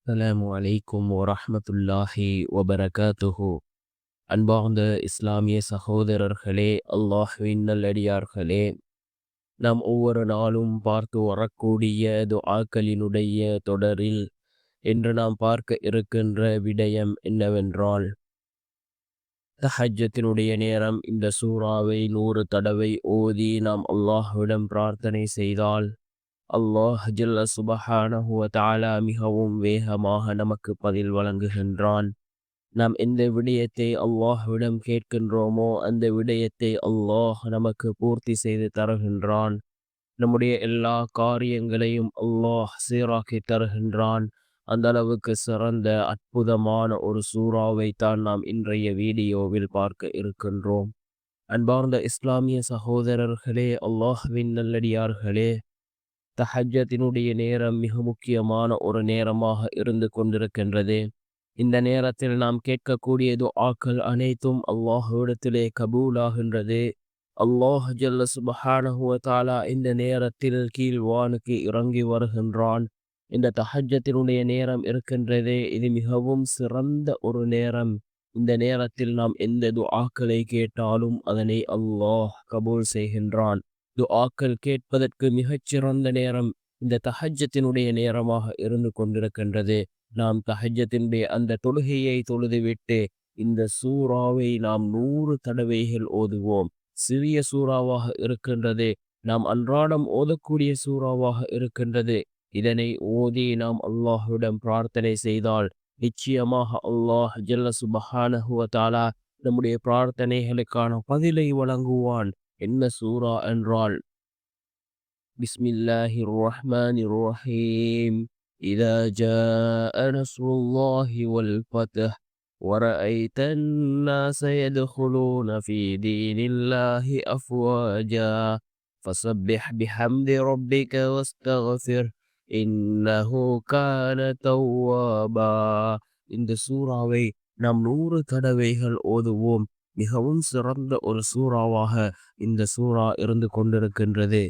அஸ்ஸலாமு அலைக்கும் வரஹ்மத்துல்லாஹி வபரகாத்துஹு. அன்பார்ந்த இஸ்லாமிய சகோதரர்களே, அல்லாஹ்வின் நல்லடியார்களே, நாம் ஒவ்வொரு நாளும் பார்த்து வரக்கூடிய துஆக்களினுடைய தொடரில் இன்று நாம் பார்க்க இருக்கின்ற விடயம் என்னவென்றால், தஹஜ்ஜத்தினுடைய நேரம் இந்த சூறாவை 100 தடவை ஓதி நாம் அல்லாஹ்விடம் பிரார்த்தனை செய்தால் அல்லாஹ் ஜல்ல சுபஹானஹு வ தஆலா மிகவும் வேகமாக நமக்கு பதில் வழங்குகின்றான். நாம் எந்த விடயத்தை அல்லாஹ்விடம் கேட்கின்றோமோ அந்த விடயத்தை அல்லாஹ் நமக்கு பூர்த்தி செய்து தருகின்றான். நம்முடைய எல்லா காரியங்களையும் அல்லாஹ் சீராக்கி தருகின்றான். அந்த அளவுக்கு சிறந்த அற்புதமான ஒரு சூறாவை தான் நாம் இன்றைய வீடியோவில் பார்க்க இருக்கின்றோம். அன்பார்ந்த இஸ்லாமிய சகோதரர்களே, அல்லாஹ்வின் நல்லடியார்களே, தஹஜ்ஜத்தினுடைய நேரம் மிக முக்கியமான ஒரு நேரமாக இருந்து கொண்டிருக்கின்றது. இந்த நேரத்தில் நாம் கேட்கக்கூடிய துஆக்கள் அனைத்தும் அல்லாஹ்விடத்திலே கபூலாகின்றது. அல்லாஹ் ஜல்ல சுப்ஹானஹு வ தஆலா இந்த நேரத்தில் கீழ்வானுக்கு இறங்கி வருகின்றான். இந்த தஹஜ்ஜத்தினுடைய நேரம் இருக்கின்றதே, இது மிகவும் சிறந்த ஒரு நேரம். இந்த நேரத்தில் நாம் எந்த துஆக்களை கேட்டாலும் அதனை அல்லாஹ் கபூல் செய்கின்றான். துஆக்கள் கேட்பதற்கு மிகச்சிறந்த நேரம் இந்த தஹஜ்ஜத்தினுடைய நேரமாக இருந்து கொண்டிருக்கின்றது. நாம் தஹஜ்ஜத்தினுடைய அந்த தொழுகையை தொழுதுவிட்டு இந்த சூறாவை நாம் 100 தடவைகள் ஓதுவோம். சிறிய சூறாவாக இருக்கின்றது, நாம் அன்றாடம் ஓதக்கூடிய சூறாவாக இருக்கின்றது. இதனை ஓதி நாம் அல்லாஹ்விடம் பிரார்த்தனை செய்தால் நிச்சயமாக அல்லாஹ் ஜல்ல சுப்ஹானஹு வ தஆலா நம்முடைய பிரார்த்தனைகளுக்கான பதிலை வழங்குவான். என்ன சூரா என்றால், பிஸ்மில்லாஹிர் ரஹ்மானிர் ரஹீம். இதா ஜாஅ நஸ்ருல்லாஹி வல் ஃபத்ஹ் ورأيت الناس يدخلون في دين الله أفواجا فسبح بحمد ربك واستغفر إنه كان توابا. இந்த சூறாவை நாம் 100 தடவைகள் ஓதுவோம். மிகவும் சிறந்த ஒரு சூறாவாக இந்த சூறா இருந்து கொண்டிருக்கின்றது.